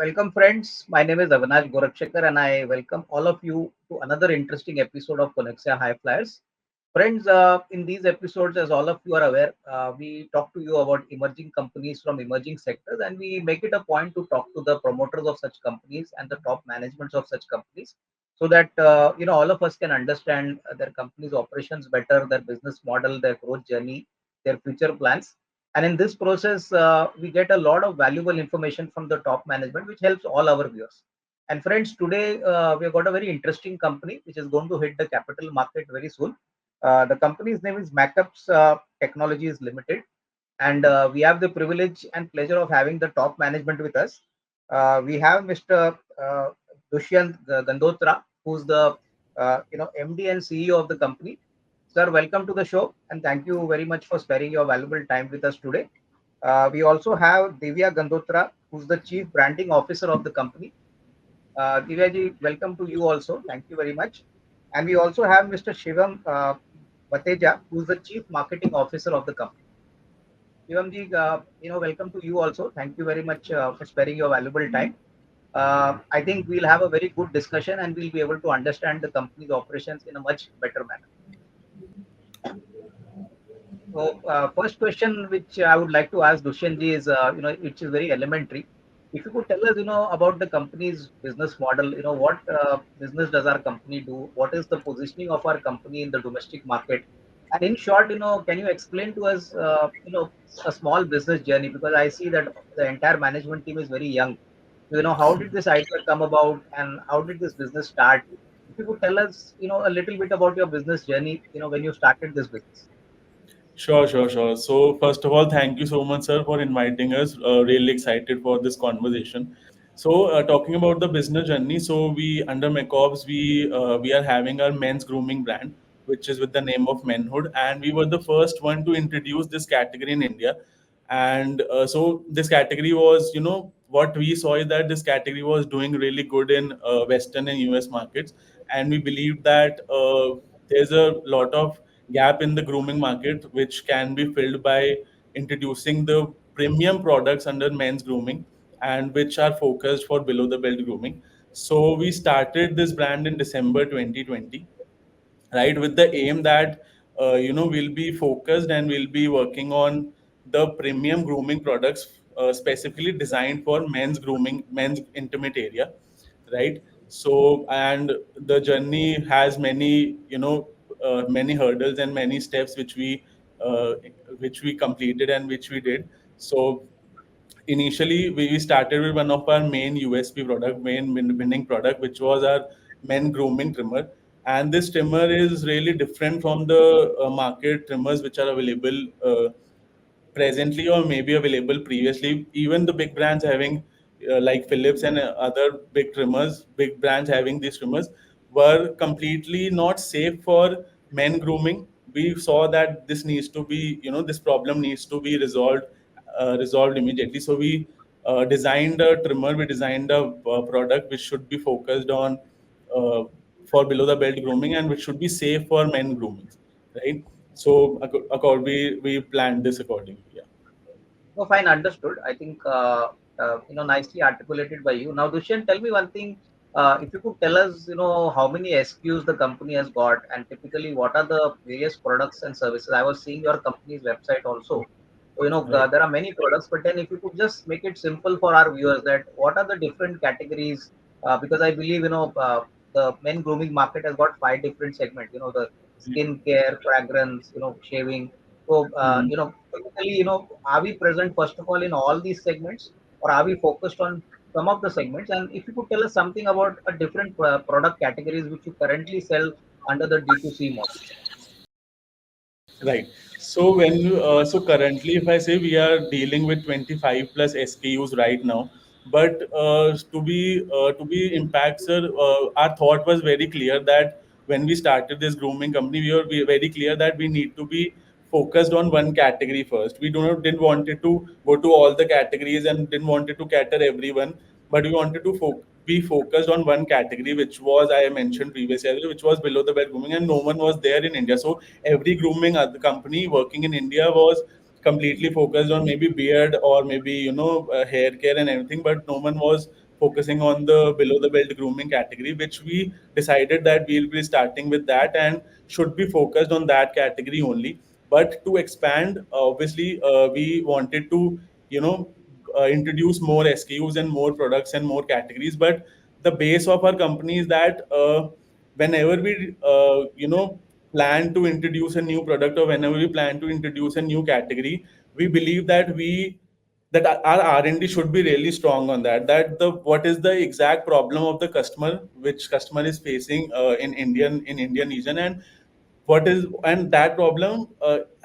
Welcome, friends. My name is Avinash Gorakshekar, and I welcome all of you to another interesting episode of Konexio HighFlyers. Friends, in these episodes, as all of you are aware, we talk to you about emerging companies from emerging sectors, and we make it a point to talk to the promoters of such companies and the top managements of such companies, so that all of us can understand their company's operations better, their business model, their growth journey, their future plans. And in this process, we get a lot of valuable information from the top management, which helps all our viewers. And friends, today we have got a very interesting company which is going to hit the capital market very soon. The company's name is Macobs Technologies Limited, and we have the privilege and pleasure of having the top management with us. We have Mr. Dushyant Gandotra, who's the MD and CEO of the company. Sir, welcome to the show, and thank you very much for sparing your valuable time with us today. We also have Divya Gandotra, who's the Chief Branding Officer of the company. Divya ji, welcome to you also. Thank you very much. And we also have Mr. Shivam Bhateja, who's the Chief Marketing Officer of the company. Shivam ji, welcome to you also. Thank you very much for sparing your valuable time. I think we'll have a very good discussion and we'll be able to understand the company's operations in a much better manner. So, first question which I would like to ask Dushyant ji is, which is very elementary. If you could tell us, about the company's business model, what business does our company do? What is the positioning of our company in the domestic market? And in short, can you explain to us, a small business journey? Because I see that the entire management team is very young. So, how did this idea come about and how did this business start? If you could tell us, a little bit about your business journey, when you started this business. Sure. So, first of all, thank you so much, sir, for inviting us. Really excited for this conversation. So, talking about the business journey, so we under Macobs, we are having our men's grooming brand, which is with the name of Menhood, and we were the first one to introduce this category in India. And so, this category was, what we saw is that this category was doing really good in Western and US markets, and we believe that there's a lot of gap in the grooming market, which can be filled by introducing the premium products under men's grooming and which are focused for below the belt grooming. So we started this brand in December 2020, right, with the aim that we'll be focused and we'll be working on the premium grooming products specifically designed for men's grooming, men's intimate area, right? So, and the journey has many, many hurdles and many steps uh, which we completed and which we did. So initially we started with one of our main USP product, winning product, which was our men grooming trimmer. And this trimmer is really different from the market trimmers which are available presently or maybe available previously. Even the big brands having like Philips and other big trimmers, big brands having these trimmers were completely not safe for men grooming. We saw that this needs to be, this problem needs to be resolved immediately. So we designed a trimmer, we designed a product which should be focused on uh, for below the belt grooming and which should be safe for men grooming, right? So we planned this accordingly. Yeah. No, fine, understood. I think nicely articulated by you. Now, Dushyant, tell me one thing. If you could tell us, how many SKUs the company has got, and typically what are the various products and services. I was seeing your company's website also. So, Right. there are many products, but then if you could just make it simple for our viewers, that what are the different categories? Because I believe the men grooming market has got five different segments. The skin care, fragrance, shaving. So, Mhm. typically, are we present first of all in all these segments, or are we focused on some of the segments? And if you could tell us something about a different product categories which you currently sell under the D2C model. Right. So so currently, if I say we are dealing with 25 plus SKUs right now, but to be impact, sir, our thought was very clear that when we started this grooming company, we were very clear that we need to be focused on one category first. We didn't want it to go to all the categories and didn't want it to cater everyone, but we wanted to be focused on one category, which was I mentioned previously, which was below the belt grooming, and no one was there in India. So every grooming other company working in India was completely focused on maybe beard or maybe hair care and everything, but no one was focusing on the below the belt grooming category, which we decided that we'll be starting with that and should be focused on that category only. But to expand, obviously, we wanted to, you know, introduce more SKUs and more products and more categories. But the base of our company is that whenever we, plan to introduce a new product, or whenever we plan to introduce a new category, we believe that our R&D should be really strong on that. That the what is the exact problem of the customer, which customer is facing in Indian region, and what is and that problem,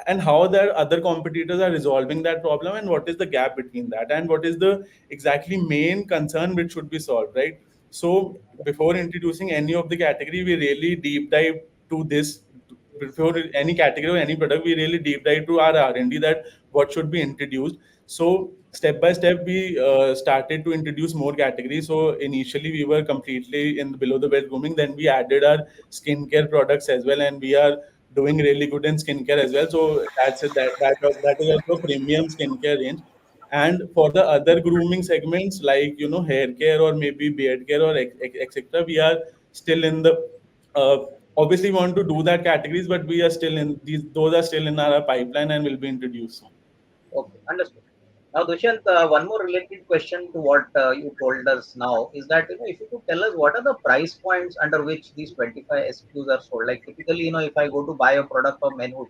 and how the other competitors are resolving that problem, and what is the gap between that, and what is the exactly main concern which should be solved, right? So before introducing any of the category, we really deep dive to this. Before any category or any product, we really deep dive to our R&D, that what should be introduced. So step by step, we started to introduce more categories. So initially, we were completely in the below the belt grooming. Then we added our skincare products as well, and we are doing really good in skincare as well. So that's it. That is also a premium skincare range. And for the other grooming segments, like hair care or maybe beard care or etc., we are still in the uh, obviously want to do that categories, but we are still in these. Those are still in our pipeline and will be introduced soon. Okay, understood. Now, Dushyant, one more related question to what you told us now is that, if you could tell us what are the price points under which these 25 SKUs are sold. Like typically, if I go to buy a product from Menhood,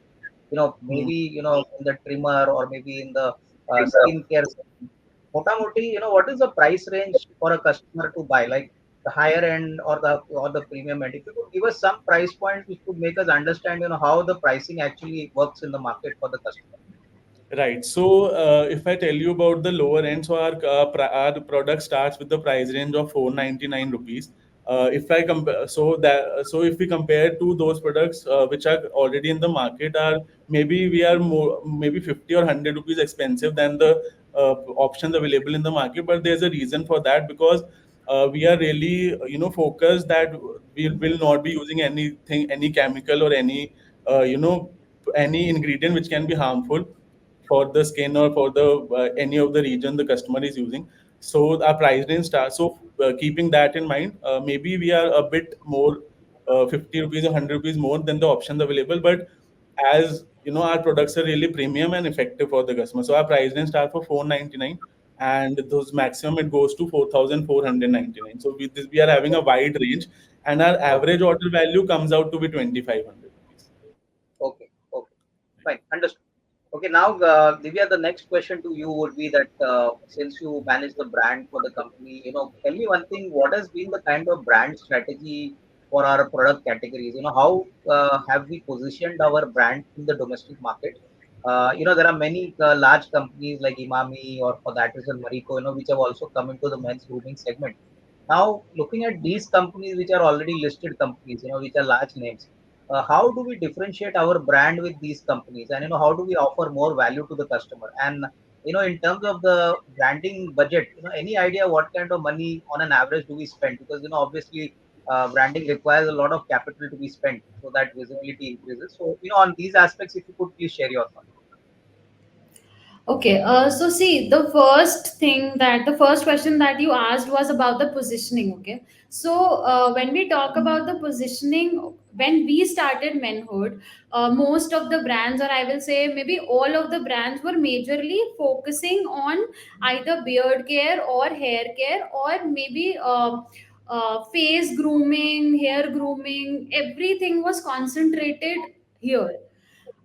Hmm. maybe, in the trimmer or maybe in the skincare segment, motamoti, what is the price range for a customer to buy, like the higher end or the premium end? If you could give us some price points which could make us understand, how the pricing actually works in the market for the customer. Right. So, if I tell you about the lower end, so our product starts with the price range of 499 rupees. If I compare, so if we compare to those products which are already in the market, are maybe we are more maybe 50 or 100 rupees expensive than the options available in the market. But there's a reason for that, because we are really focused that we will not be using any chemical or any ingredient which can be harmful for the skin or for the any of the region the customer is using. So our price range starts. So keeping that in mind, maybe we are a bit more, 50 rupees or 100 rupees more than the options available. But as our products are really premium and effective for the customer. So our price range starts for 499, and those maximum it goes to 4499. So with this, we are having a wide range, and our Okay. average order value comes out to be 2500 rupees. Okay. Okay. Fine. Understood. Okay. Now, Divya, the next question to you would be that since you manage the brand for the company, tell me one thing. What has been the kind of brand strategy for our product categories? How have we positioned our brand in the domestic market? There are many large companies like Imami or for that reason Marico, which have also come into the men's grooming segment. Now, looking at these companies, which are already listed companies, which are large names, how do we differentiate our brand with these companies, and how do we offer more value to the customer? And in terms of the branding budget, any idea what kind of money on an average do we spend? Because obviously, branding requires a lot of capital to be spent so that visibility increases. So on these aspects, if you could please share your thoughts. Okay, so see, the first question that you asked was about the positioning. Okay, so when we talk about the positioning, when we started Menhood, most of the brands, or I will say maybe all of the brands, were majorly focusing on either beard care or hair care, or maybe face grooming, hair grooming. Everything was concentrated here,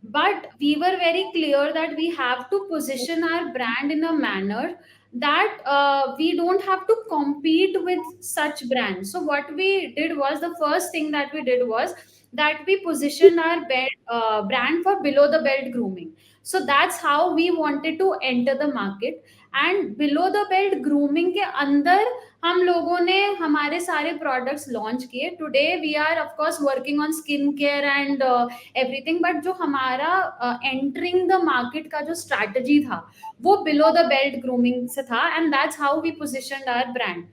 but we were very clear that we have to position our brand in a manner that we don't have to compete with such brands. So what we did was, the first thing that we did was that we positioned our brand for below the belt grooming. So that's how we wanted to enter the market. And below the belt grooming के अंदर हम लोगों ने हमारे सारे products launch किए. Today we are of course working on skin care and everything, but जो हमारा एंटरिंग द मार्केट का जो स्ट्रैटेजी था वो बिलो द बेल्ट ग्रूमिंग से था, and that's how we positioned our brand.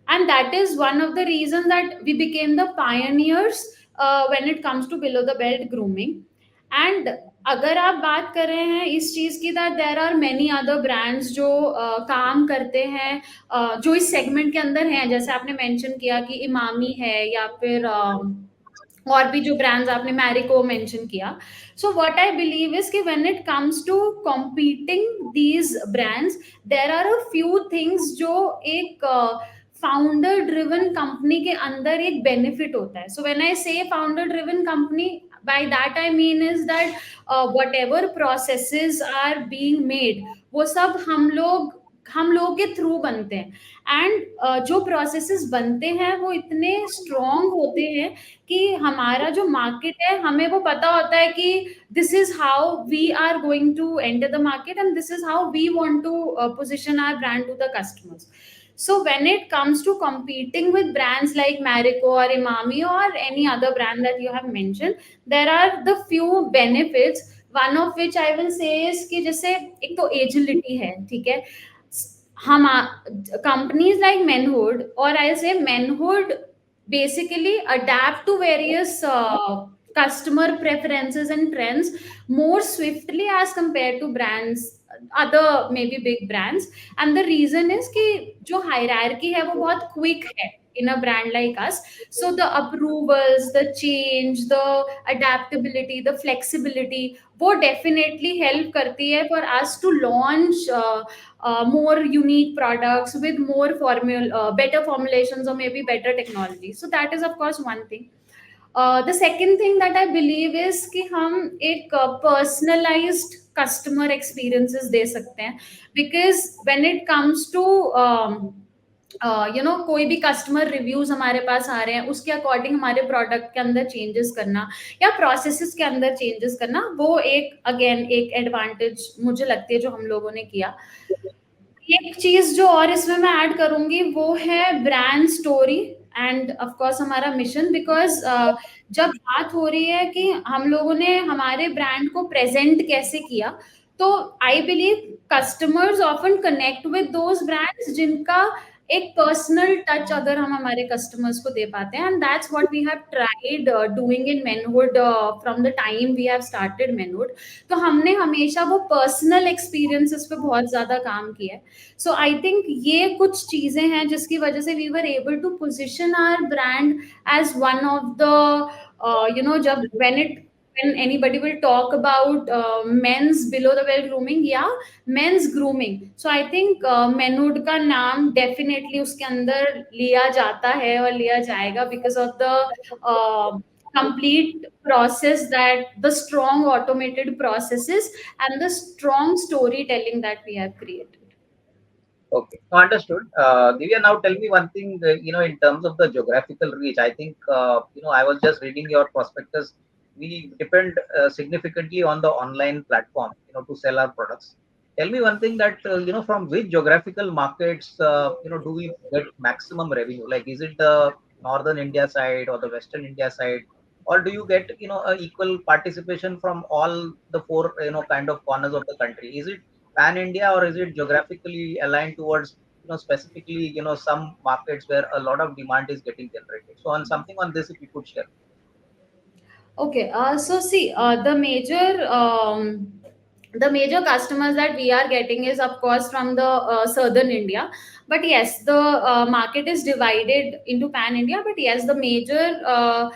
And that is one of the reasons that we became the pioneers when it comes to below the belt grooming. And अगर आप बात कर रहे हैं इस चीज की, that there are many other brands जो काम करते हैं, जो इस सेगमेंट के अंदर हैं, जैसे आपने मेंशन किया कि इमामी है, या फिर और भी जो ब्रांड्स आपने मैरिको मेंशन किया. So what I believe is कि when it comes to competing these brands, there are a few things जो एक फाउंडर ड्रिवन कंपनी के अंदर एक बेनिफिट होता है. सो व्हेन आई से founder driven company, by that I mean is that whatever processes are being made, वो सब हम लोग के थ्रू बनते हैं. एंड जो प्रोसेसेस बनते हैं वो इतने स्ट्रॉन्ग होते हैं कि हमारा जो मार्केट है, हमें वो पता होता है कि this is how we are going to enter the market, and this is how we want to position our brand to the customers. So when it comes to competing with brands like Marico or Imami or any other brand that you have mentioned, there are the few benefits. One of which I will say is कि जैसे एक तो agility है, ठीक है. हम companies like Menhood, or I'll say Menhood, basically adapt to various customer preferences and trends more swiftly as compared to brands, other maybe big brands. And the reason is कि जो hierarchy है वो बहुत quick है in a brand like us. So the approvals, the change, the adaptability, the flexibility, वो definitely help करती है for us to launch more unique products with more better formulations or maybe better technology. So that is of course one thing. The second thing that I believe is कि हम एक personalized customer experiences दे सकते हैं, because when it comes to कोई भी customer reviews हमारे पास आ रहे हैं, उसके अकॉर्डिंग हमारे प्रोडक्ट के अंदर चेंजेस करना या प्रोसेसेस के अंदर चेंजेस करना, वो एक अगेन एक एडवांटेज मुझे लगती है जो हम लोगों ने किया. एक चीज जो और इसमें मैं ऐड करूंगी वो है brand story end of course हमारा मिशन. बिकॉज जब बात हो रही है कि हम लोगों ने हमारे ब्रांड को प्रेजेंट कैसे किया, तो I believe customers often connect with those brands जिनका एक पर्सनल टच अगर हम हमारे कस्टमर्स को दे पाते हैं. And that's what we have tried doing in Menhood from the time we have started Menhood. तो हमने हमेशा वो पर्सनल एक्सपीरियंसेस पे बहुत ज्यादा काम किया है. सो आई थिंक ये कुछ चीजें हैं जिसकी वजह से we were able to position our brand as one of the जब when anybody will talk about men's below the belt grooming, yeah, men's grooming. So I think Menhood का नाम definitely उसके अंदर लिया जाता है और लिया जाएगा because of the complete process, that the strong automated processes and the strong storytelling that we have created. Okay, understood. Divya, now tell me one thing. In terms of the geographical reach, I think I was just reading your prospectus. We depend significantly on the online platform, to sell our products. Tell me one thing that from which geographical markets do we get maximum revenue? Like, is it the northern India side or the western India side, or do you get a equal participation from all the four kind of corners of the country? Is it pan India, or is it geographically aligned towards specifically some markets where a lot of demand is getting generated? So on something on this, if you could share. Okay, so see, the major customers that we are getting is of course from the southern India. But yes, the market is divided into pan India. But yes, the major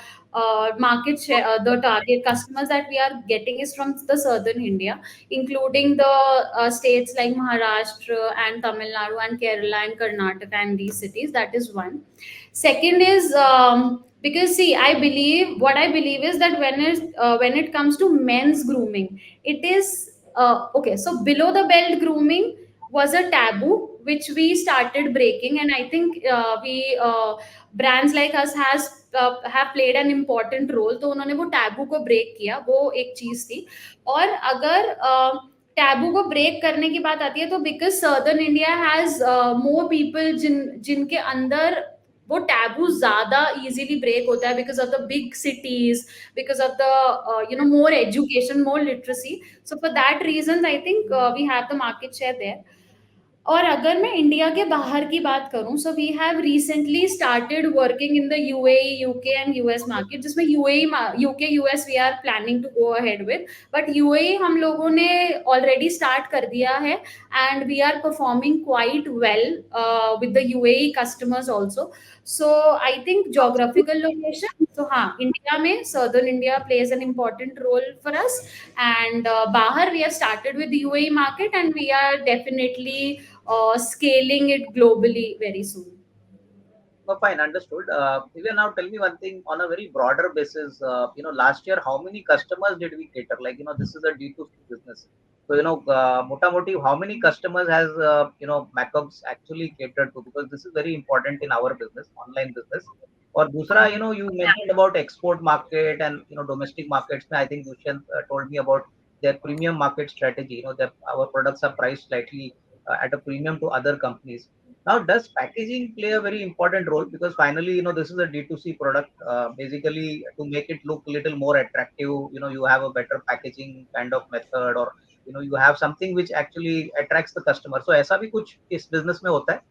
market share, the target customers that we are getting is from the southern India, including the states like Maharashtra and Tamil Nadu and Kerala and Karnataka and these cities. That is one. Second is because see, what I believe is that when it comes to men's grooming, it is okay. So below the belt grooming was a taboo which we started breaking, and I think we brands like us have played an important role. तो उन्होंने वो taboo को break किया, वो एक चीज थी. और अगर टैबू को ब्रेक करने की बात आती है, तो because southern India has more people जिनके अंदर वो टैबू ज्यादा इजीली ब्रेक होता है because of the big cities, because of the more education, more literacy. So for that reason I think we have the market share there. और अगर मैं India के बाहर की बात करूं, so we have recently started working in the UAE, UK and US market, जिसमें UAE, UK, US we are planning to go ahead with, but UAE हम लोगों ने ऑलरेडी स्टार्ट कर दिया है and we are performing quite well with the UAE customers also. So I think geographical location, तो हाँ, India में southern India plays an important role for us, and bahar we have started with the UAE market and we are definitely scaling it globally very soon. No, fine, understood. Divya, now tell me one thing on a very broader basis. Last year, how many customers did we cater? Like, this is a D2C business. So, mota moti, how many customers has, Macobs actually catered to? Because this is very important in our business, online business. Or dusra, you mentioned about export market and, domestic markets. I think Dushyant told me about their premium market strategy. Our products are priced slightly at a premium to other companies. Now, does packaging play a very important role? Because finally, this is a D2C product. Basically, to make it look a little more attractive, you have a better packaging kind of method, or you have something which actually attracts the customer. So, ऐसा भी कुछ इस business में होता है?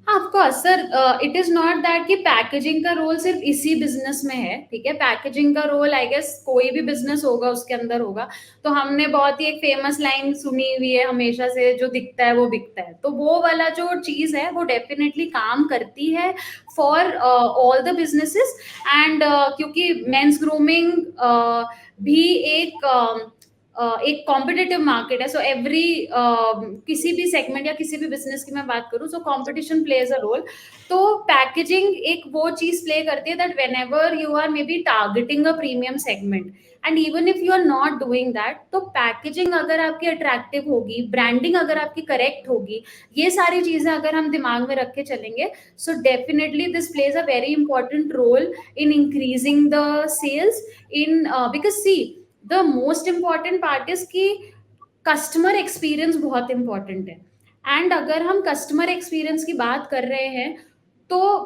Of course sir, it is not that कि packaging का role सिर्फ इसी बिजनेस में है, ठीक है. पैकेजिंग का रोल आई गेस कोई भी बिजनेस होगा उसके अंदर होगा. तो हमने बहुत ही एक फेमस लाइन सुनी हुई है हमेशा से, जो दिखता है वो बिकता है. तो वो वाला जो चीज है वो डेफिनेटली काम करती है for all the businesses. And क्योंकि मेंस ग्रूमिंग भी एक कॉम्पिटिटिव मार्केट है, सो एवरी किसी भी सेगमेंट या किसी भी बिजनेस की मैं बात करूं, so competition plays a role. तो पैकेजिंग एक वो चीज प्ले करती है that whenever you are maybe targeting a premium segment, and even if you are not doing that, तो पैकेजिंग अगर आपकी अट्रैक्टिव होगी, ब्रांडिंग अगर आपकी करेक्ट होगी, ये सारी चीजें अगर हम दिमाग में रख के चलेंगे, so definitely this plays a very important role in increasing the sales in, because see the most important part is कि कस्टमर एक्सपीरियंस बहुत इंपॉर्टेंट है. एंड अगर हम कस्टमर एक्सपीरियंस की बात कर रहे हैं, तो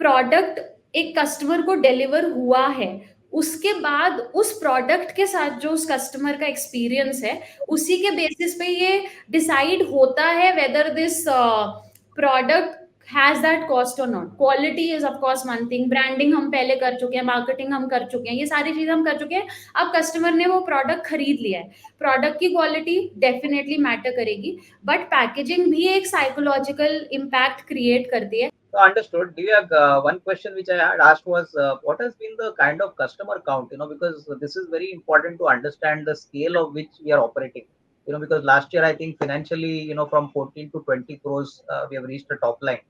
प्रोडक्ट एक कस्टमर को डिलीवर हुआ है, उसके बाद उस प्रोडक्ट के साथ जो उस कस्टमर का एक्सपीरियंस है, उसी के बेसिस पे ये डिसाइड होता है whether this product has that cost और not. Quality is of course one thing, branding हम पहले कर चुके हैं, मार्केटिंग हम कर चुके हैं, ये सारी चीजें हम कर चुके हैं. अब कस्टमर ने वो प्रोडक्ट खरीद लिया है, प्रोडक्ट की क्वालिटी डेफिनेटली मैटर करेगी, बट पैकेजिंग भी एक साइकोलॉजिकल इम्पैक्ट क्रिएट करती है. So understood. Divya, one question which I had asked was, what has been the kind of customer count? Because this is very important to understand the scale of which we are operating. Because last year I think financially, from 14 to 20 crores, we have reached the top line.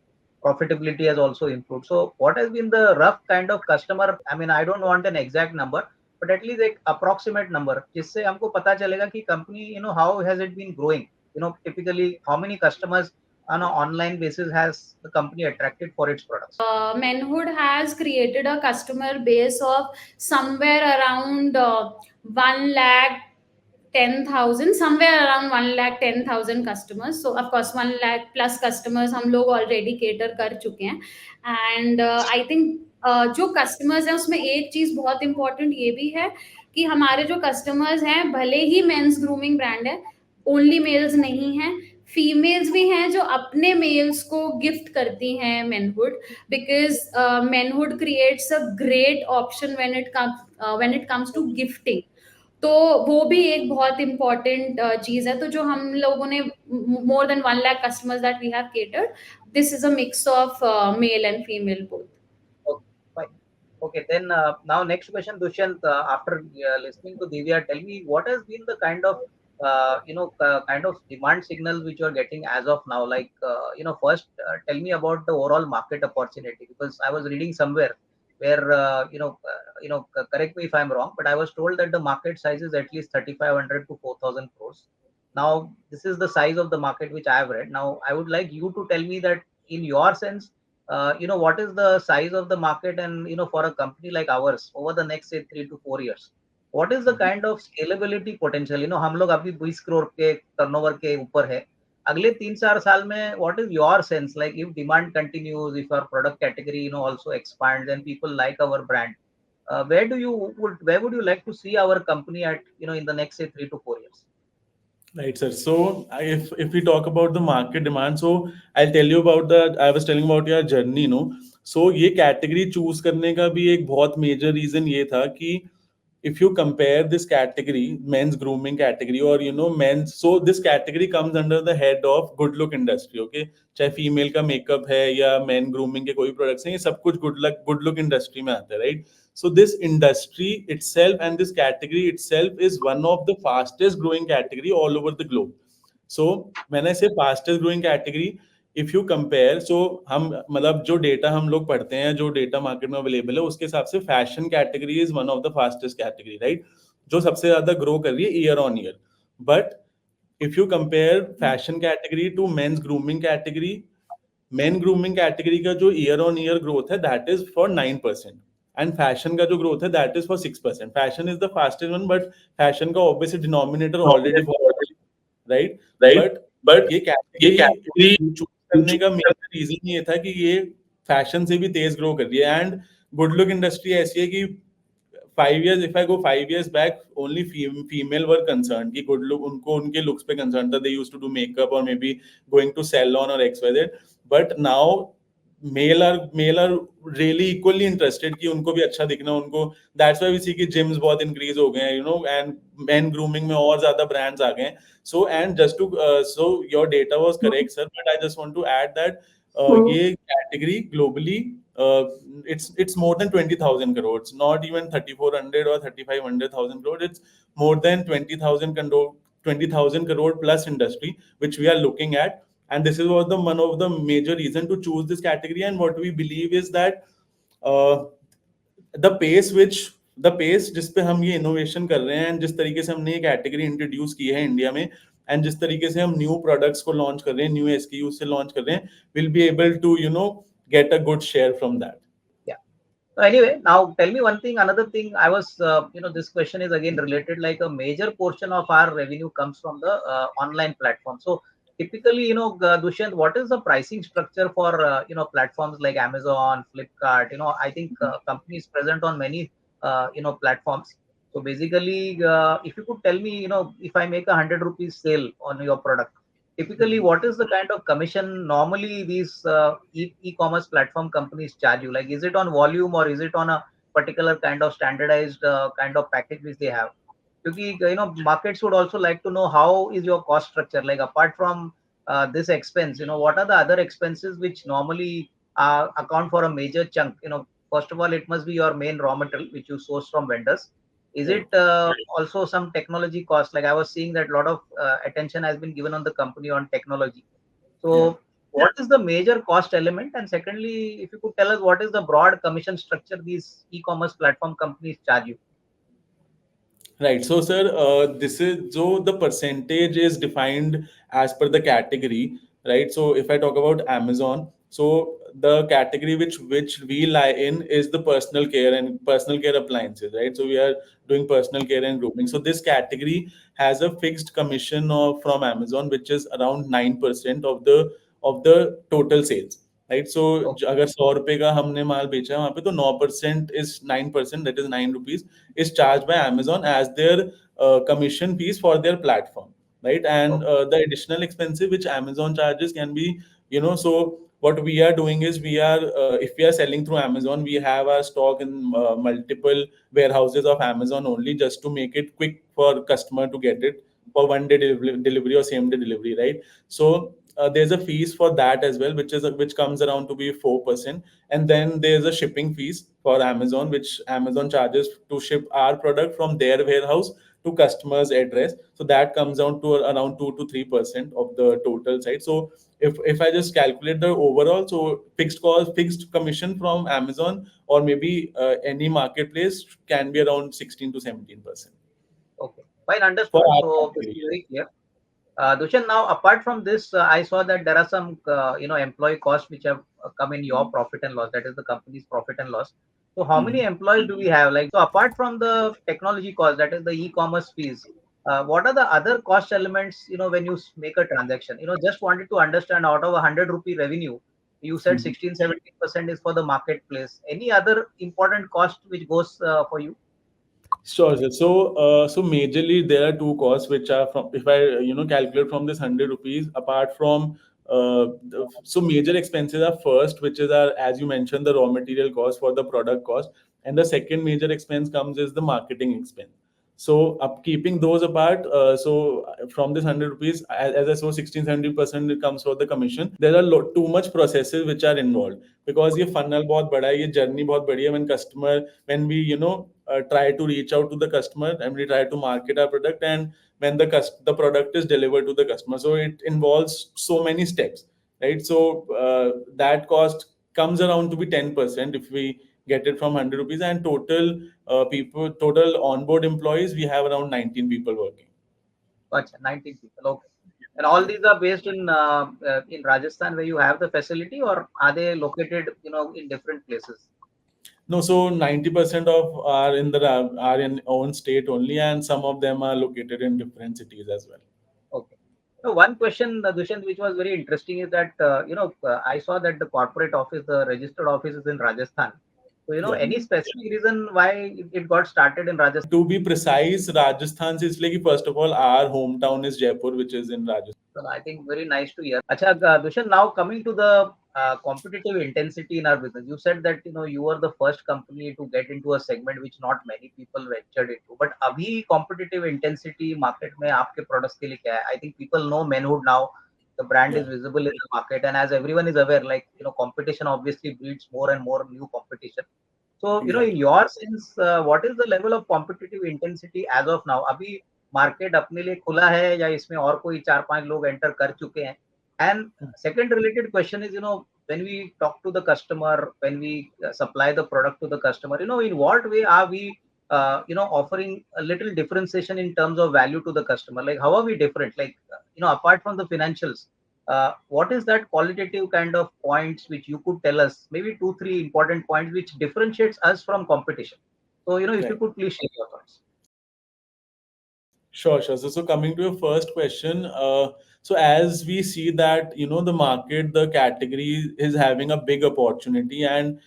Profitability has also improved. So what has been the rough kind of customer? I mean, I don't want an exact number, but at least एक approximate number, जिससे हमको पता चलेगा कि company, how has it been growing? Typically how many customers on an online basis has the company attracted for its products? Menhood has created a customer base of somewhere around 1 lakh 10,000, somewhere around 1 lakh 10,000 customers. So of course 1 lakh plus customers हम लोग already cater कर चुके हैं. And I think जो customers हैं उसमें एक चीज बहुत important ये भी है कि हमारे जो customers हैं, भले ही men's grooming brand है, ओनली मेल्स नहीं हैं, फीमेल्स भी हैं जो अपने मेल्स को गिफ्ट करती हैं Menhood, because Menhood creates a great option when it comes to gifting. तो वो भी एक बहुत इंपॉर्टेंट चीज है. तो जो हम लोगों ने more than 1 lakh customers that we have catered, this is a mix of male and female both. Okay, fine. Okay, then now next question, Dushyant. After listening to Divya, tell me what has been the kind of kind of demand signals which you are getting as of now. Like first tell me about the overall market opportunity, because I was reading somewhere where correct me if I'm wrong, but I was told that the market size is at least 3,500 to 4,000 crores. Now this is the size of the market which I have read. Now I would like you to tell me that in your sense, what is the size of the market, and for a company like ours over the next say 3 to 4 years, what is the kind of scalability potential? हम लोग अभी 20 crore के turnover के ऊपर है. अगले 3-4 साल में what is your sense, like if demand continues, if our product category also expands and people like our brand, where would you like to see our company at in the next say 3 to 4 years? Right, sir. So if we talk about the market demand, so I'll tell you about the I was telling about your journey, no. So ये category choose करने का भी एक बहुत major reason ये था कि if you compare this category, men's grooming category, or men's, so this category comes under the head of good look industry, okay. चाहे फीमेल का मेकअप है या men grooming के कोई प्रोडक्ट्स हैं, ये सब कुछ गुड लुक इंडस्ट्री में आता है, right. So this industry itself and this category itself is one of the fastest growing category all over the globe. So when I say fastest growing category, if you compare, so हम मतलब जो data हम लोग पढ़ते हैं, जो data market में available है, उसके हिसाब से fashion category is one of the fastest category, right. जो सबसे ज्यादा ग्रो कर रही है year on year. But if you compare fashion category to men's grooming category, men grooming category का जो ईयर ऑन ईयर ग्रोथ है that is for 9%, and fashion का जो ग्रोथ है that is for 6%. Fashion is the fastest one, but fashion का obviously denominator already बहुत, right. right? But But ये ये कैटेगरी category चूज करने का मेन रीजन ये था कि ये फैशन से भी तेज ग्रो कर रही है. एंड गुड लुक इंडस्ट्री ऐसी है कि 5 years, if I go 5 years back, only female were concerned कि good look, उनको उनके looks पे concerned था. They used to do makeup or maybe going to salon or XYZ. But now male are really equally interested कि उनको भी अच्छा दिखना, उनको. That's why we see कि gyms बहुत increase हो गए हैं, and men grooming में और ज्यादा brands आ गए हैं. So and just to so your data was correct, sir, but I just want to add that ये category globally, uh, it's more than 20,000 crores, not even 3,400 or 3,500,000 crores. It's more than 20,000 crore plus industry which we are looking at. And this is was the one of the major reason to choose this category. And what we believe is that uh, the pace which the pace जिस पे हम ये innovation कर रहे हैं, and जिस तरीके से हमने ये कैटेगरी इंट्रोड्यूस की है इंडिया में, एंड जिस तरीके से हम न्यू प्रोडक्ट्स को लॉन्च कर रहे हैं, न्यू एसक्यू से लॉन्च कर रहे हैं, will be able to get a good share from that. Yeah. So anyway, now tell me one thing. Another thing, I was, this question is again related. Like a major portion of our revenue comes from the online platform. So typically, Dushyant, what is the pricing structure for platforms like Amazon, Flipkart? I think companies present on many platforms. So basically, if you could tell me, if I make 100 rupees sale on your product, typically what is the kind of commission normally these e-commerce platform companies charge you? Like, is it on volume or is it on a particular kind of standardized kind of package which they have? Because markets would also like to know how is your cost structure, like apart from this expense, what are the other expenses which normally account for a major chunk? First of all, it must be your main raw material which you source from vendors. Is it Right. also some technology cost? Like I was seeing that a lot of attention has been given on the company on technology. Yeah. So what is the major cost element? And secondly, if you could tell us what is the broad commission structure these e-commerce platform companies charge you? Right. So, sir, this is so the percentage is defined as per the category, right? So, if I talk about Amazon, so the category which we lie in is the personal care and personal care appliances, right? So we are doing personal care and grooming. So this category has a fixed commission of from Amazon, which is around 9% of the total sales. Right. So Okay. अगर 100 रुपए का हमने माल बेचा है वहां पे, तो 9% is 9%, that is 9 rupees is charged by Amazon as their commission fees for their platform, right? And Okay. the additional expensive which Amazon charges can be, so what we are doing is we are, if we are selling through Amazon, we have our stock in multiple warehouses of Amazon only, just to make it quick for customer to get it for one day delivery or same day delivery, right? So there's a fees for that as well, which comes around to be 4%. And then there's a shipping fees for Amazon, which Amazon charges to ship our product from their warehouse to customer's address. So that comes down to around 2 to 3% of the total site. So if I just calculate the overall, so fixed cost, fixed commission from Amazon or maybe any marketplace can be around 16 to 17% Okay. Fine, for understood. our So this is category. very clear. Dushan, now apart from this, I saw that there are some employee costs which have come in your profit and loss. That is the company's profit and loss. So how many Mhm. employees do we have? Like, so apart from the technology cost, that is the e-commerce fees. What are the other cost elements? When you make a transaction. Just wanted to understand out of 100 rupee revenue, you said Mhm. 16-17% is for the marketplace. Any other important cost which goes for you? Sure, sir. So majorly there are two costs which are from, if I calculate from this 100 rupees, apart from so major expenses are first, which is our, as you mentioned, the raw material cost for the product cost, and the second major expense comes is the marketing expense. So up keeping those apart, from this 100 rupees, as I saw, 16-17% it comes for the commission. There are too much processes which are involved, because ये funnel बहुत बड़ा है, ये journey बहुत बड़ी है. When we try to reach out to the customer and we try to market our product, and when the product is delivered to the customer, so it involves so many steps, right? So that cost comes around to be 10% if we get it from 100 rupees, and total onboard employees, we have around 19 people working. Gotcha, 19 people. Okay. And all these are based in Rajasthan, where you have the facility, or are they located, in different places? No, so 90% of are in own state only, and some of them are located in different cities as well. Okay. So one question, Dushyant, which was very interesting is that I saw that the corporate office, the registered office is in Rajasthan. So Yeah. any specific reason why it got started in Rajasthan? To be precise, Rajasthan is like, first of all, our hometown is Jaipur, which is in Rajasthan. So I think very nice to hear. Acha, Dushyant, now coming to the competitive intensity in our business, you said that you were the first company to get into a segment which not many people ventured into. But abhi competitive intensity market में आपके products के लिए क्या है? I think people know Menhood now. The brand is Yeah, visible in the market, and as everyone is aware, like competition obviously breeds more and more new competition. So, in exactly. your sense, what is the level of competitive intensity as of now? अभी market अपने लिए खुला है या इसमें और कोई 4-5 लोग एंटर कर चुके हैं? And second related question is, when we talk to the customer, when we supply the product to the customer, in what way are we, offering a little differentiation in terms of value to the customer? Like, how are we different? Like, apart from the financials, what is that qualitative kind of points which you could tell us? Maybe 2-3 important points which differentiates us from competition. So, if you Right. could please share your thoughts. Sure, sure. So coming to your first question, so as we see that, the market, the category is having a big opportunity, and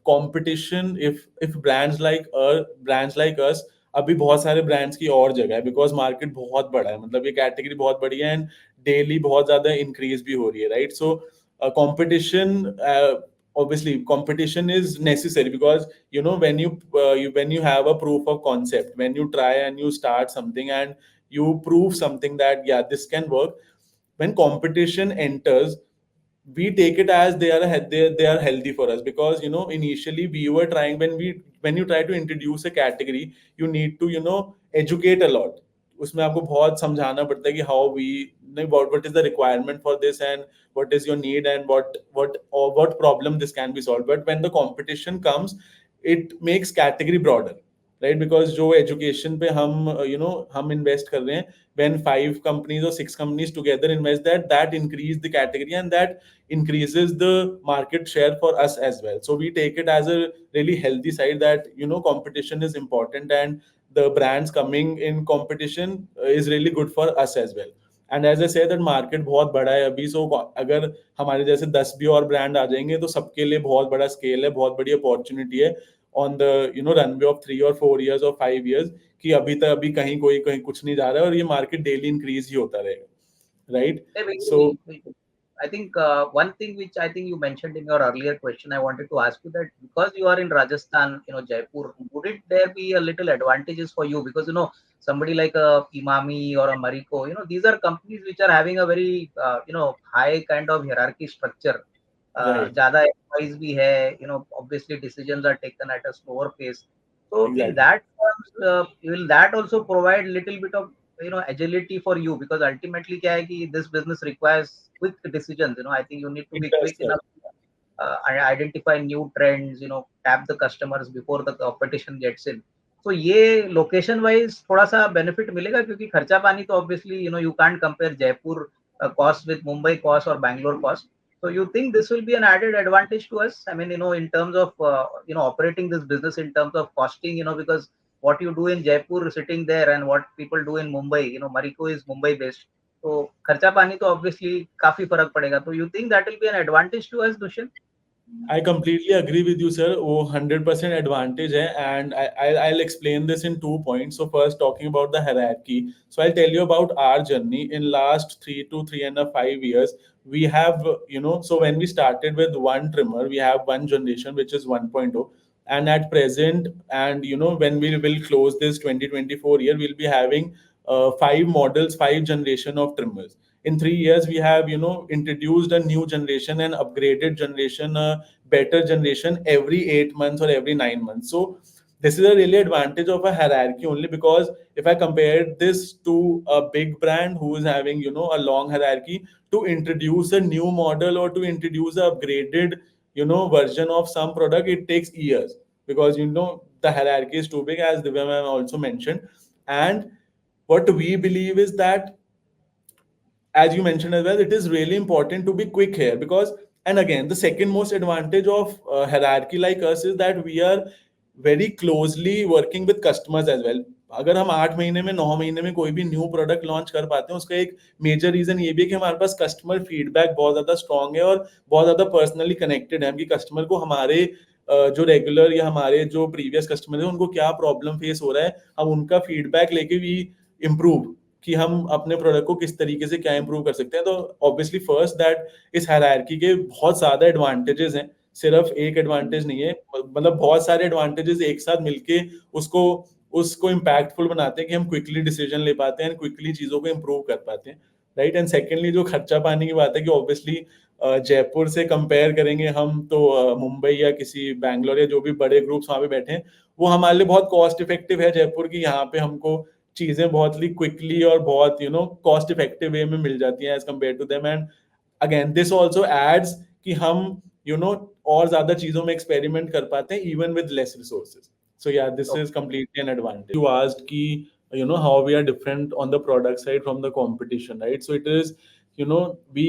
competition. If brands like us, अभी बहुत सारे brands की और जगह है, because market बहुत बड़ा है, मतलब ये category बहुत बड़ी है, and daily बहुत ज़्यादा increase भी हो रही है, right? So competition, obviously competition is necessary, because when you have a proof of concept, when you try and you start something and you prove something that, yeah, this can work, when competition enters, we take it as they are healthy for us, because initially we were trying, when you try to introduce a category, you need to educate a lot. उसमें आपको बहुत समझाना पड़ता है कि how we, नहीं, what is the requirement for this, and what is your need, and what problem this can be solved. But when the competition comes, it makes category broader, right? Because जो education पे हम invest कर रहे हैं, when 5 companies or 6 companies together invest, that increase the category, and that increases the market share for us as well. So we take it as a really healthy side, that competition is important, and the brands coming in competition is really good for us as well. And as a say that market बहुत बड़ा है अभी, सो अगर हमारे जैसे 10 भी और brand आ जाएंगे, तो सबके लिए बहुत बड़ा स्केल है, बहुत बड़ी अपॉर्चुनिटी है on the runway of 3 or 4 years or 5 years, कि अभी कहीं कुछ नहीं जा रहा है, और ये मार्केट डेली इंक्रीज ही होता रहेगा, right? Yeah, so I think one thing which I think you mentioned in your earlier question, I wanted to ask you that because you are in Rajasthan, Jaipur, would it there be a little advantages for you? Because, somebody like a Imami or a Marico, these are companies which are having a very, high kind of hierarchy structure. Right, ज़्यादा employees भी है, obviously decisions are taken at a slower pace. So in exactly, that terms, will that also provide little bit of agility for you, because ultimately क्या है कि this business requires quick decisions. I think you need to it be does quick enough identify new trends, tap the customers before the competition gets in. So ये location wise थोड़ा सा benefit मिलेगा, क्योंकि खर्चा पानी तो obviously you can't compare Jaipur cost with Mumbai cost or Bangalore cost. So you think this will be an added advantage to us? I mean, in terms of operating this business in terms of costing, because what you do in Jaipur sitting there and what people do in Mumbai, Marico is Mumbai based. तो खर्चा पानी तो obviously काफी फर्क पड़ेगा. So you think that will be an advantage to us, Dushyant? I completely agree with you, sir. वो 100% advantage है, and I'll explain this in 2 points. So first, talking about the hierarchy. So I'll tell you about our journey in last 3 to 3.5 years. We have, so when we started with one trimmer, we have one generation which is 1.0, and at present, and when we will close this 2024 year, we'll be having five models, five generation of trimmers. In 3 years, we have introduced a new generation and upgraded generation, better generation every 8 months or every 9 months. So this is a really advantage of a hierarchy, only because if I compare this to a big brand who is having a long hierarchy, to introduce a new model or to introduce a upgraded version of some product, it takes years, because the hierarchy is too big, as Divya ma'am also mentioned. And what we believe is that, as you mentioned as well, it is really important to be quick here, because, and again, the second most advantage of hierarchy like us is that we are very closely working with customers as well. अगर हम 8 महीने में 9 महीने में कोई भी new product launch कर पाते हैं, उसका एक मेजर रीजन ये भी है कि हमारे पास कस्टमर फीडबैक बहुत ज्यादा स्ट्रांग है और बहुत ज्यादा पर्सनली कनेक्टेड है, कि कस्टमर को हमारे जो रेगुलर या हमारे जो प्रीवियस कस्टमर है उनको क्या प्रॉब्लम फेस हो रहा है, हम उनका फीडबैक लेके भी इम्प्रूव, कि हम अपने प्रोडक्ट को किस तरीके से क्या इंप्रूव कर सकते हैं. तो ऑब्वियसली फर्स्ट दैट इस हायरार्की के बहुत ज्यादा एडवांटेजेस हैं, सिर्फ एक एडवांटेज नहीं है, मतलब बहुत सारे एडवांटेजेस एक साथ मिलके उसको उसको इम्पैक्टफुल बनाते हैं कि हम क्विकली डिसीजन ले पाते हैं, क्विकली चीजों को इम्प्रूव कर पाते हैं, राइट. एंड सेकेंडली, जो खर्चा पानी की बात है, कि ऑब्वियसली जयपुर से कंपेयर करेंगे हम तो मुंबई या किसी बैंगलोर या जो भी बड़े ग्रुप्स वहाँ पे बैठे हैं, वो हमारे लिए बहुत कॉस्ट इफेक्टिव है जयपुर की. यहाँ पे हमको चीजें बहुत ही क्विकली और बहुत कॉस्ट इफेक्टिव वे में मिल जाती हैं as compare to them. And again this also adds कि हम और ज्यादा चीजों में एक्सपेरिमेंट कर पाते हैं इवन विद लेस रिसोर्सेज. सो या this is completely an advantage. You asked कि how we are different on the product side from the competition, right? So it is we,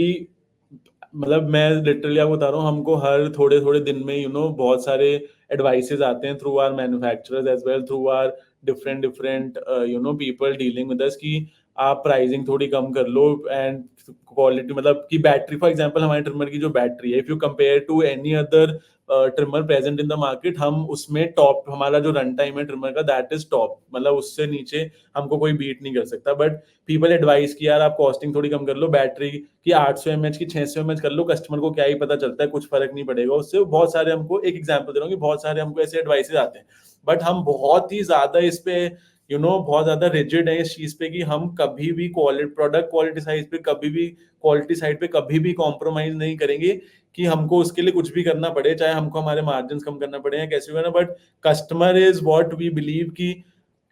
मतलब मैं लिटरली आपको बता रहा हूँ, हमको हर थोड़े थोड़े दिन में बहुत सारे एडवाइसेस आते हैं through our manufacturers as well, through our different different people dealing with us, कि आप प्राइसिंग थोड़ी कम कर लो. एंड क्वालिटी, मतलब कि बैटरी, फॉर एग्जांपल हमारे ट्रिमर की जो बैटरी है, if you compare to any other trimmer present in the market, हम उसमें टॉप, हमारा जो रन टाइम है ट्रिमर का, दैट इज टॉप, मतलब उससे नीचे हमको कोई बीट नहीं कर सकता. बट पीपल एडवाइस कि यार आप कॉस्टिंग थोड़ी कम कर लो, बैटरी की 800 mAh की 600 mAh कर लो, कस्टमर को क्या ही पता चलता है, कुछ फर्क नहीं पड़ेगा उससे. बहुत सारे हमको, एक एग्जांपल दे रहा हूँ कि बहुत सारे हमको ऐसे एडवाइसेस आते हैं, बट हम बहुत ही ज्यादा इस पे बहुत ज्यादा रिजिड है इस चीज पे, कि हम कभी भी क्वालिटी, प्रोडक्ट क्वालिटी साइज पे कभी भी, क्वालिटी साइड पे कभी भी कॉम्प्रोमाइज नहीं करेंगे, कि हमको उसके लिए कुछ भी करना पड़े, चाहे हमको हमारे मार्जिन कम करना पड़े या कैसे भी करना. But customer is what we believe, की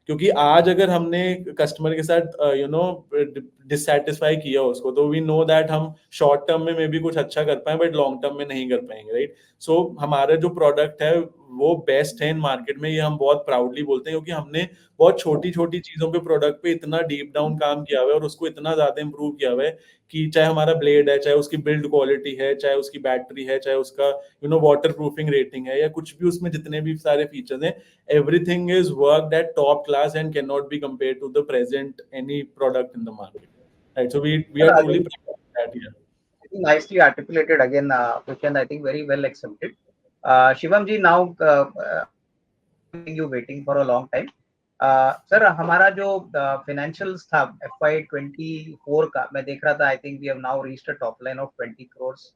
क्योंकि आज अगर हमने कस्टमर के साथ डिससेटिस्फाई किया उसको, तो वी नो दैट हम शॉर्ट टर्म में मे बी कुछ अच्छा कर पाए, बट लॉन्ग टर्म में नहीं कर पाएंगे, राइट. सो हमारा जो प्रोडक्ट है वो बेस्ट है इन मार्केट में, ये हम बहुत प्राउडली बोलते हैं, क्योंकि हमने बहुत छोटी छोटी चीजों पे, प्रोडक्ट पे इतना डीप डाउन काम किया हुआ है और उसको इतना ज्यादा इंप्रूव किया हुआ है, कि चाहे हमारा ब्लेड है, चाहे उसकी बिल्ड क्वालिटी है, चाहे उसकी बैटरी है, चाहे उसका वाटर प्रूफिंग रेटिंग है, या कुछ भी उसमें जितने भी सारे फीचर्स हैं, everything is worked at top class and cannot be compared to the present any product in the market, right. So we Sir, are truly again, proud of that here. nicely articulated again, Dushyant, I think very well accepted. Shivam ji, now you waiting for a long time. Sir, हमारा जो financials था FY24 का, मैं देख रहा था, I think we have now reached a top line of 20 crores.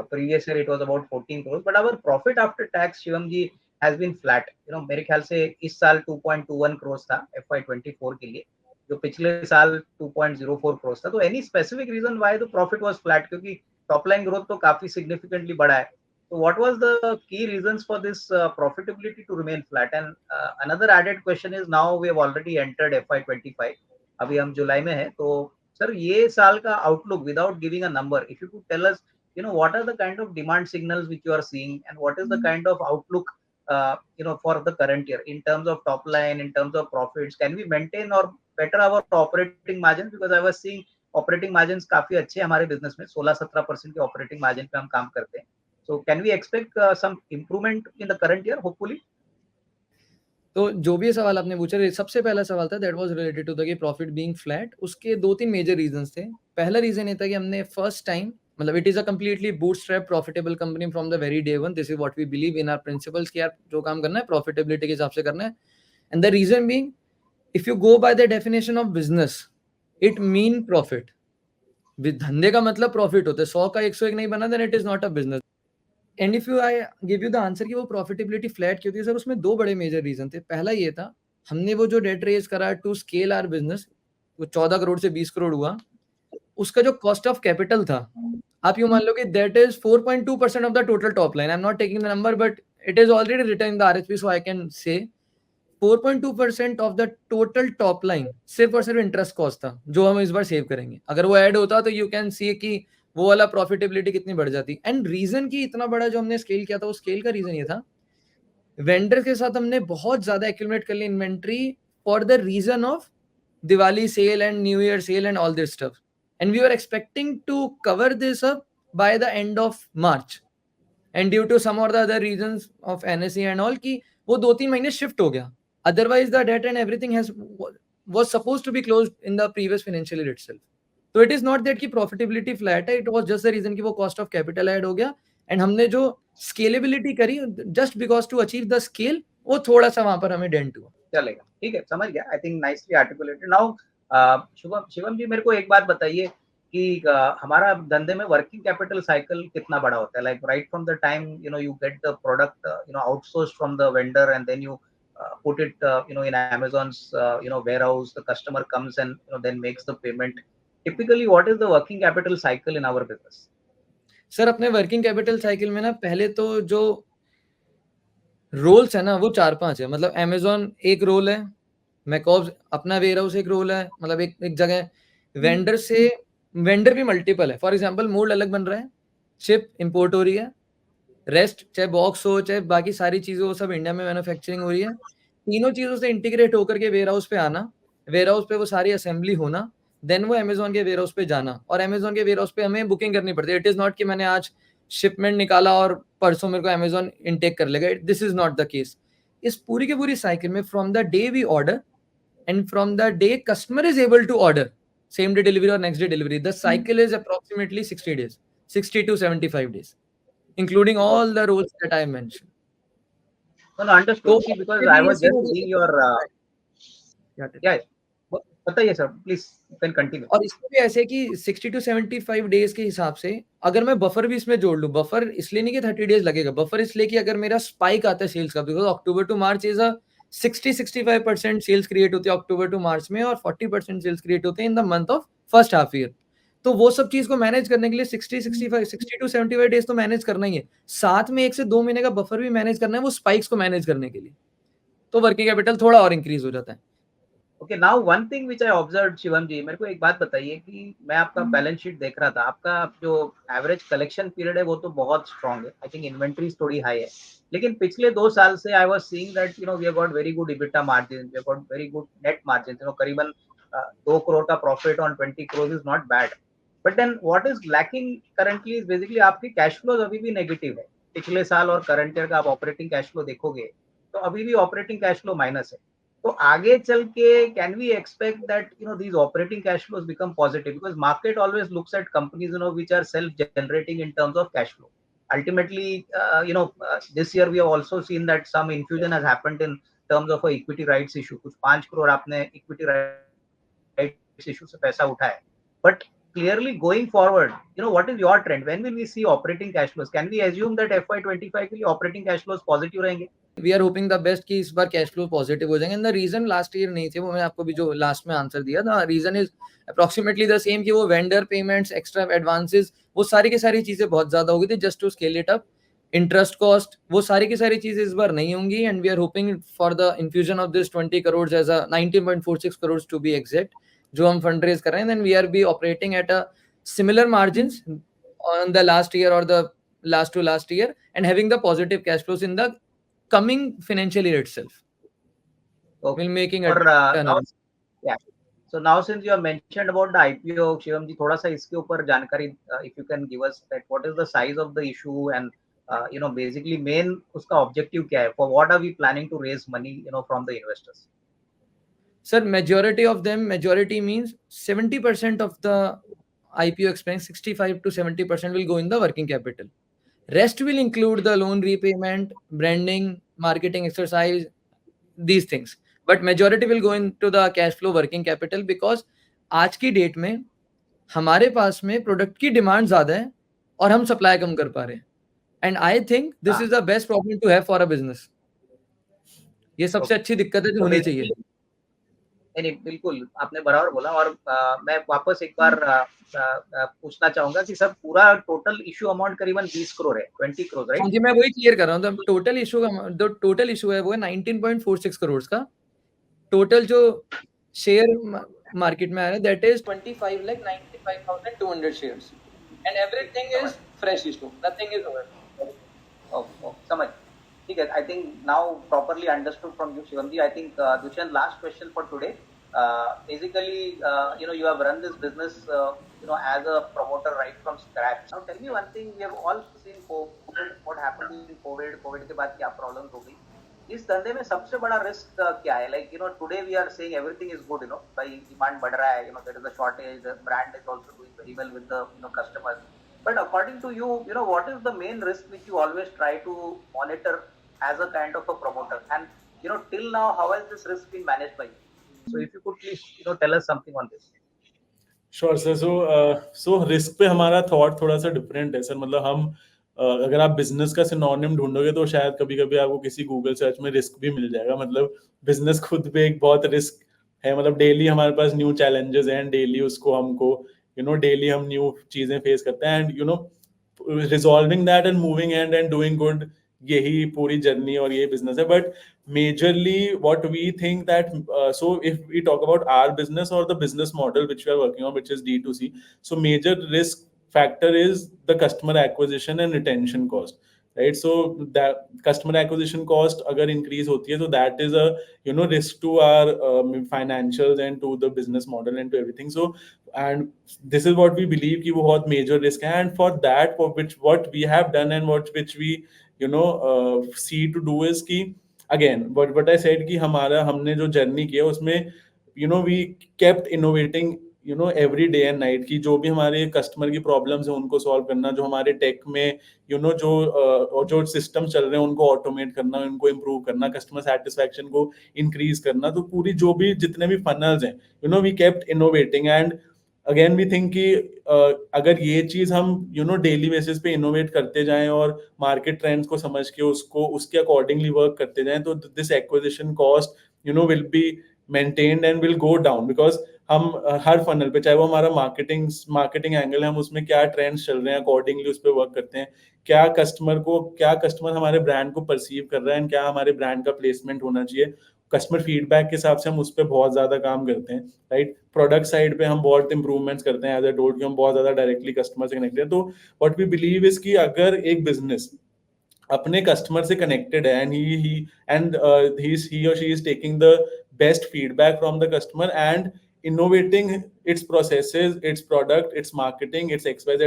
Previous year it was about 14 crores, but our profit after tax, Shivam ji, has been flat. मेरे ख्याल से इस साल 2.21 crores था FY24 के लिए, जो पिछले साल 2.04 crores था. तो any specific reason why the profit was flat? क्योंकि top line growth तो काफी significantly बढ़ा है. So what was the key reasons for this profitability to remain flat? And another added question is, now we have already entered FY25. अभी हम जुलाई में हैं, तो सर ये साल का outlook, without giving a number, if you could tell us, what are the kind of demand signals which you are seeing, and what is the kind of outlook, for the current year in terms of top line, in terms of profits? Can we maintain or better our operating margins? Because I was seeing operating margins काफी अच्छे हमारे business में, 16-17% के operating margin पे हम काम करते हैं. So can we expect some improvement in the current year, hopefully? तो जो भी सवाल आपने पूछा, सबसे पहला सवाल था that was related to the profit being flat. उसके 2-3 मेजर रीजंस थे. पहला रीजन ये था कि हमने फर्स्ट टाइम मतलब it is a completely bootstrap profitable company from the very day one. This is what we believe in our principles कि यार जो काम करना है प्रॉफिटेबिलिटी के हिसाब से करना है. And the reason being, if you go by the definition of business, it mean profit. धंधे का मतलब प्रॉफिट होता है. 100 का 101 नहीं बना, then it is not a business. And if you I give you the answer कि वो प्रॉफिटेबिलिटी फ्लैट क्यों थी, सर उसमें दो बड़े मेजर रीजन थे. पहला ये था, हमने वो जो डेट रेज करा टू स्केल आवर बिजनेस, वो 14 करोड़ से 20 करोड़ हुआ, उसका जो कॉस्ट ऑफ कैपिटल था, आप यूँ मान लो कि that is 4.2% of the total top line. I am not taking the number, but it is already written in the RHP, so I can say 4.2% of the total top line सिर्फ और सिर्फ interest cost था जो हम इस बार save करेंगे. अगर वो ऐड होता तो यू कैन सी कि वो वाला प्रॉफिटेबिलिटी कितनी बढ़ जाती. एंड रीजन की इतना बड़ा जो हमने स्केल किया था, वो स्केल का रीजन ये था, वेंडर के साथ हमने बहुत ज्यादा एक्यूमुलेट कर ली inventory for the reason of Diwali sale and new year sale and all this stuff. And we are expecting to cover this up by the end of March. And due to some और the other reasons of NSE and all की वो 2-3 महीने shift हो गया. Otherwise, the debt and everything was supposed to be closed in the previous financial year itself. So it is not that कि profitability flat है, it was just the reason कि वो cost of capital add हो गया. And हमने जो scalability करी just because to achieve the scale, वो थोड़ा सा वहां पर हमें dent हुआ. चलेगा, ठीक है, समझ गया. I think nicely articulated. Now Shivam ji, मेरे को एक बात बताइए कि हमारा धंधे में वर्किंग कैपिटल साइकिल कितना बड़ा होता है. Like right from the time you get the product outsource from the vendor and then you put it in Amazon's warehouse. The customer comes and then makes the payment. Typically, what is the working capital cycle in our business? Sir अपने working capital cycle में ना, पहले तो जो roles है ना वो 4-5 है. मतलब Amazon एक रोल है, मैकॉब्स अपना वेयरहाउस एक रोल है, मतलब एक जगह. वेंडर भी मल्टीपल है. फॉर एग्जांपल मोल्ड अलग बन रहा है, चिप इंपोर्ट हो रही है, रेस्ट चाहे बॉक्स हो चाहे बाकी सारी चीजें वो सब इंडिया में मैन्युफैक्चरिंग हो रही है. तीनों चीजों से इंटीग्रेट होकर के वेयरहाउस पे आना, वेयरहाउस पे वो सारी असेंबली होना, देन वो अमेजोन के वेयरहाउस पे जाना, और अमेजोन के वेयरहाउस पे हमें बुकिंग करनी पड़ती है. इट इज नॉट कि मैंने आज शिपमेंट निकाला और परसों मेरे को अमेजोन इनटेक कर लेगा. This is not the case. इस पूरी की पूरी साइकिल में from the day we order and from the day customer is able to order same day delivery or next day delivery, the cycle is approximately 60 days, 60 to 75 days, including all the roles that I mentioned. No, understood. See, because I was just seeing your yeah, बताइए sir, please you can continue. और इसमें भी ऐसे कि 60 to 75 days के हिसाब से अगर मैं बफर भी इसमें जोड़ लूं, बफर इसलिए नहीं कि 30 डेज लगेगा, बफर इसलिए कि अगर मेरा स्पाइक आता है सेल्स का, because October to March is a 60-65% sales create होती है अक्टूबर टू मार्च में, और 40% सेल्स क्रिएट होते हैं in the month of first half year. तो वो सब चीज को मैनेज करने के लिए 60 टू 75 डेज तो मैनेज करना ही है. साथ में 1 से 2 महीने का बफर भी मैनेज करना है वो स्पाइक्स को मैनेज करने के लिए. तो वर्किंग कैपिटल थोड़ा और इंक्रीज हो जाता है. Okay, now one thing which I observe, Shivam ji, मेरे को एक बात बताइए कि मैं आपका बैलेंस शीट देख रहा था. आपका जो एवरेज कलेक्शन पीरियड है वो तो बहुत स्ट्रांग है. आई थिंक इन्वेंट्रीज थोड़ी हाई है, लेकिन पिछले 2 साल से I was seeing that we have got very good EBITDA margin, we have got very good net margin. करीबन 2 करोड़ का profit on 20 crore is not bad. But then what is lacking currently is basically आपकी cash flows अभी भी negative है. पिछले साल और current year का आप ऑपरेटिंग कैश फ्लो देखोगे तो अभी भी ऑपरेटिंग कैश फ्लो माइनस है. तो आगे चल के can we expect that these operating cash flows become positive, because market always looks at companies which are self generating in terms of cash flow. Ultimately, this year we have also seen that some infusion has happened in terms of a equity rights issue. कुछ 5 करोड़ आपने equity rights issue से पैसा उठाया. But clearly going forward, what is your trend? When will we see operating cash flows? Can we assume that FY25 के लिए operating cash flows positive रहेंगे? We are hoping the best कि इस बार cash flow positive हो जाएंगे. The reason last year नहीं थे, वो मैं आपको भी जो लास्ट में आंसर दिया था, reason is approximately the same कि वो वेंडर पेमेंट्स, एक्स्ट्रा एडवांसेस, वो सारी की सारी चीजें बहुत ज्यादा हो गई थी just to scale it up. Interest cost, वो सारी की सारी चीजें इस बार नहीं होंगी. And we are hoping for the infusion of this 20 crore as a 19.46 crore to be exact, जो हम फंड रेज कर रहे हैं. Then we are be operating at a similar margins on the last year और the last to last year, and having the positive cash flows in the coming financial year itself. Okay. We'll making a now, yeah. So now since you have mentioned about the IPO, Shivam ji, थोड़ा सा इसके ऊपर जानकारी if you can give us that what is the size of the issue and basically main उसका objective क्या है, for what are we planning to raise money from the investors? Sir, majority of them, majority means 70% of the IPO expense 65 to 70% will go in the working capital. Rest will include the loan repayment, branding, marketing exercise, these things. But majority will go into the cash flow working capital because आज की date में हमारे पास में product की demand ज्यादा है और हम सप्लाई कम कर पा रहे हैं. And I think this is the best problem to have for a business. ये सबसे अच्छी दिक्कत है जो होनी चाहिए. नहीं बिल्कुल आपने बराबर बोला. और मैं वापस एक बार पूछना चाहूंगा कि सर पूरा टोटल इशू अमाउंट करीबन 20 करोड़ है, 20 करोड़, राइट? हाँ जी, मैं वही क्लियर कर रहा हूँ. टोटल इशू है वो है 19.46 करोड़ का. टोटल जो शेयर मार्केट में आ रहा है that is 25,95,200 shares and everything is fresh issue, nothing is over. समझ. ठीक है. I think now properly understood from you, Shivam ji. I think Dushyant, last question for today. Basically, you have run this business, as a promoter right from scratch. Now tell me one thing. We have all seen COVID, what happened in COVID. COVID के बाद क्या problems हो गई. इस धंधे में सबसे बड़ा रिस्क क्या है? Like, today we are saying everything is good, भाई demand बढ़ रहा है, there is a shortage, the brand is also doing very well with the, customers. But according to you, what is the main risk which you always try to monitor as a kind of a promoter? And, till now, how has this risk been managed by you? So if you could please, tell us something on this. Sure sir. So risk पे हमारा thought थोड़ा सा different है sir. मतलब हम अगर आप business का सिनोनिम ढूंढोगे तो शायद कभी कभी आपको किसी गूगल सर्च में रिस्क भी मिल जाएगा. मतलब बिजनेस खुद पे एक बहुत रिस्क है. मतलब डेली हमारे पास न्यू चैलेंजेस हैं, डेली उसको हमको डेली हम न्यू चीजें फेस करते हैं. And resolving that and moving and doing good, यही पूरी जर्नी और ये बिजनेस है. But majorly what we think that so if we talk about our business or the business model which we are working on, which is D2C, so major risk factor is the customer acquisition and retention cost, right? So that customer acquisition cost agar increase hoti hai, so that is a risk to our financials and to the business model and to everything. So and this is what we believe ki wo bahut major risk hai. And for that, for which what we have done and which we see to do is ki again what I said कि हमने जो journey की है उसमें we kept innovating every day and night की जो भी हमारे कस्टमर की प्रॉब्लम्स है उनको सॉल्व करना, जो हमारे टेक में जो सिस्टम चल रहे हैं उनको ऑटोमेट करना, उनको इम्प्रूव करना, कस्टमर सेटिस्फैक्शन को इंक्रीज करना. तो पूरी जो भी जितने भी फनल्स हैं we kept innovating. And again we think कि अगर ये चीज हम डेली बेसिस पे इनोवेट करते जाएं और मार्केट ट्रेंड्स को समझ के उसके अकॉर्डिंगली वर्क करते जाएं तो this acquisition cost will be maintained and will go down. Because हम हर फनल पे, चाहे वो हमारा मार्केटिंग एंगल है, हम उसमें क्या ट्रेंड्स चल रहे हैं अकॉर्डिंगली उस पर वर्क करते हैं. क्या कस्टमर हमारे ब्रांड को परसीव कर रहा है, क्या हमारे ब्रांड का प्लेसमेंट होना चाहिए, कस्टमर फीडबैक के हिसाब से हम उस पर बहुत ज्यादा काम करते हैं, राइट. प्रोडक्ट साइड पे हम बहुत इंप्रूवमेंट्स करते हैं, एज आई टोल्ड कि हम बहुत ज्यादा डायरेक्टली कस्टमर से कनेक्टेड हैं. तो व्हाट वी बिलीव इज कि अगर एक बिजनेस अपने कस्टमर से कनेक्टेड है and he or she is taking the best feedback from the customer and innovating its processes, its product, its marketing, its XYZ,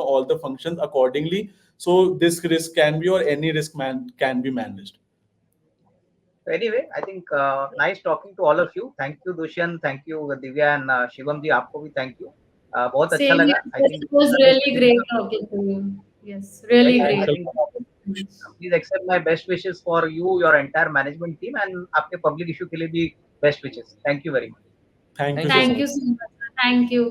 all the functions accordingly, so this risk can be, or any risk can be managed. So anyway, I think nice talking to all of you. Thank you Dushyant, thank you Divya, and Shivam ji, आपको भी thank you. बहुत अच्छा Same लगा. here. It was really great talking to you. Yes, really I great. think, please accept my best wishes for you, your entire management team, and आपके public issue के लिए भी best wishes. Thank you very much. Thank you so Thank much. you so much. Thank you.